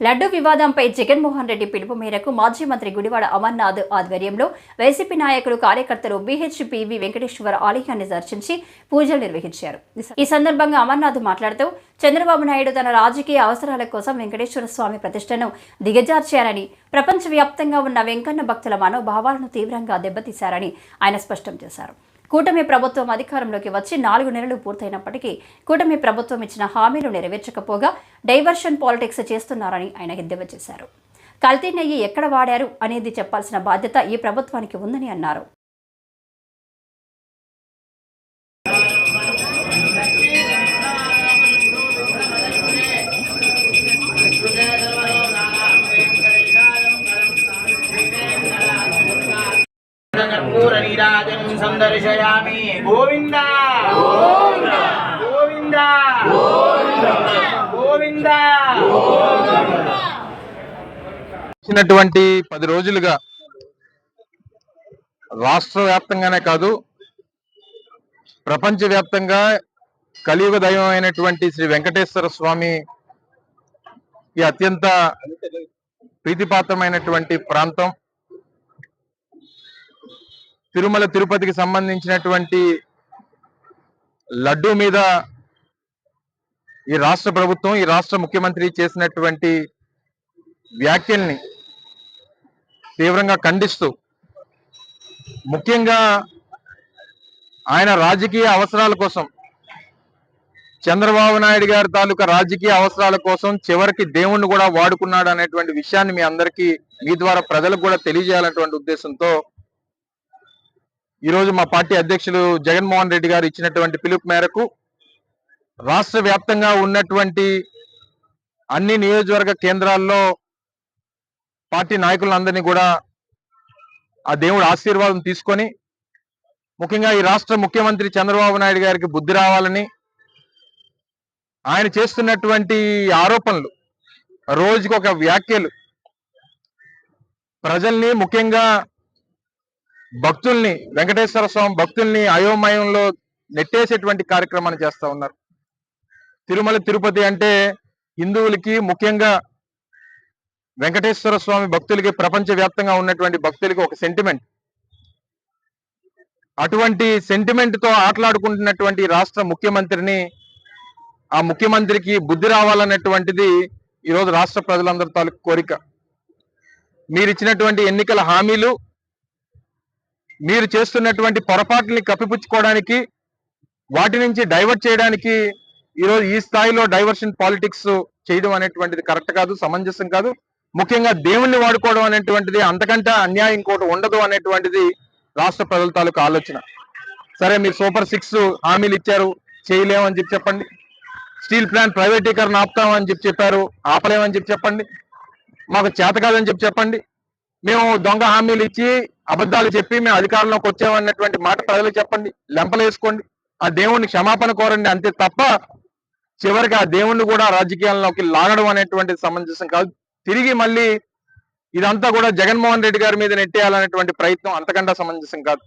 లడ్డూ వివాదంపై జగన్మోహన్ రెడ్డి పిలుపు మేరకు మాజీ మంత్రి గుడివాడ అమర్నాథ్ ఆధ్వర్యంలో వైసీపీ నాయకులు కార్యకర్తలు బీహెచ్పీవి వెంకటేశ్వర ఆలయాన్ని దర్శించి పూజలు నిర్వహించారు. ఈ సందర్భంగా అమర్నాథ్ మాట్లాడుతూ చంద్రబాబు నాయుడు తన రాజకీయ అవసరాల కోసం వెంకటేశ్వర స్వామి ప్రతిష్టను దిగజార్చారని, ప్రపంచవ్యాప్తంగా ఉన్న వెంకన్న భక్తుల మనోభావాలను తీవ్రంగా దెబ్బతీశారని ఆయన స్పష్టం చేశారు. కూటమి ప్రభుత్వం అధికారంలోకి వచ్చి 4 నెలలు పూర్తయినప్పటికీ కూటమి ప్రభుత్వం ఇచ్చిన హామీలు నెరవేర్చకపోగా డైవర్షన్ పాలిటిక్స్ చేస్తున్నారని ఆయన ఎద్దేవా చేశారు. కల్తీ నెయ్యి ఎక్కడ వాడారు అనేది చెప్పాల్సిన బాధ్యత ఈ ప్రభుత్వానికి ఉందని అన్నారు. कर्पूरनीराजनं संदर्शयामि गोविंदा गोविंदा गोविंदा వచ్చినటువంటి 10 రోజులుగా రాష్ట్ర వ్యాప్తంగానే కాదు ప్రపంచవ్యాప్తంగా కలియుగ దైవం అయినటువంటి శ్రీ వెంకటేశ్వర స్వామి ఈ అత్యంత ప్రీతిపాత్రమైనటువంటి ప్రాంతం తిరుమల తిరుపతికి సంబంధించినటువంటి లడ్డూ మీద ఈ రాష్ట్ర ప్రభుత్వం, ఈ రాష్ట్ర ముఖ్యమంత్రి చేసినటువంటి వ్యాఖ్యల్ని తీవ్రంగా ఖండిస్తూ, ముఖ్యంగా ఆయన రాజకీయ అవసరాల కోసం, చంద్రబాబు నాయుడు గారి తాలూకా రాజకీయ అవసరాల కోసం చివరికి దేవుణ్ణి కూడా వాడుకున్నాడు అనేటువంటి విషయాన్ని మీ ద్వారా ప్రజలకు కూడా తెలియజేయాలనేటువంటి ఉద్దేశంతో ఈరోజు మా పార్టీ అధ్యక్షులు జగన్మోహన్ రెడ్డి గారు ఇచ్చినటువంటి పిలుపు మేరకు రాష్ట్ర వ్యాప్తంగా ఉన్నటువంటి అన్ని నియోజకవర్గ కేంద్రాల్లో పార్టీ నాయకులందరినీ కూడా ఆ దేవుడి ఆశీర్వాదం తీసుకొని, ముఖ్యంగా ఈ రాష్ట్ర ముఖ్యమంత్రి చంద్రబాబు నాయుడు గారికి బుద్ధి రావాలని, ఆయన చేస్తున్నటువంటి ఆరోపణలు, రోజుకొక వ్యాఖ్యలు ప్రజల్ని, ముఖ్యంగా భక్తుల్ని, వెంకటేశ్వర స్వామి భక్తుల్ని అయోమయంలో నెట్టేసేటువంటి కార్యక్రమాన్ని చేస్తా ఉన్నారు. తిరుమల తిరుపతి అంటే హిందువులకి, ముఖ్యంగా వెంకటేశ్వర స్వామి భక్తులకి, ప్రపంచవ్యాప్తంగా ఉన్నటువంటి భక్తులకి ఒక సెంటిమెంట్. అటువంటి సెంటిమెంట్ తో ఆటలాడుకుంటున్నటువంటి రాష్ట్ర ముఖ్యమంత్రిని, ఆ ముఖ్యమంత్రికి బుద్ధి రావాలన్నటువంటిది ఈరోజు రాష్ట్ర ప్రజలందరి తాలూకు కోరిక. మీరు ఇచ్చినటువంటి ఎన్నికల హామీలు, మీరు చేస్తున్నటువంటి పొరపాట్లని కప్పిపుచ్చుకోవడానికి, వాటి నుంచి డైవర్ట్ చేయడానికి ఈరోజు ఈ స్థాయిలో డైవర్షన్ పాలిటిక్స్ చేయడం అనేటువంటిది కరెక్ట్ కాదు, సమంజసం కాదు. ముఖ్యంగా దేవుణ్ణి వాడుకోవడం అనేటువంటిది అంతకంటే అన్యాయం ఇంకోటి ఉండదు అనేటువంటిది రాష్ట్ర ప్రజల తాలూకు ఆలోచన. సరే, మీరు సూపర్ 6 హామీలు ఇచ్చారు, చేయలేమని చెప్పండి. స్టీల్ ప్లాంట్ ప్రైవేటీకరణ ఆపుతామని చెప్పారు, ఆపలేమని చెప్పండి. మాకు చేత కాదని చెప్పండి. మేము దొంగ హామీలు ఇచ్చి అబద్ధాలు చెప్పి మేము అధికారంలోకి వచ్చామన్నటువంటి మాట ప్రజలకు చెప్పండి, లెంపలేసుకోండి, ఆ దేవుణ్ణి క్షమాపణ కోరండి. అంతే తప్ప చివరికి ఆ దేవుణ్ణి కూడా రాజకీయాల్లోకి లాగడం అనేటువంటి సమంజసం కాదు. తిరిగి మళ్ళీ ఇదంతా కూడా జగన్మోహన్ రెడ్డి గారి మీద నెట్టేయాలనేటువంటి ప్రయత్నం అంతకంటే సమంజసం కాదు.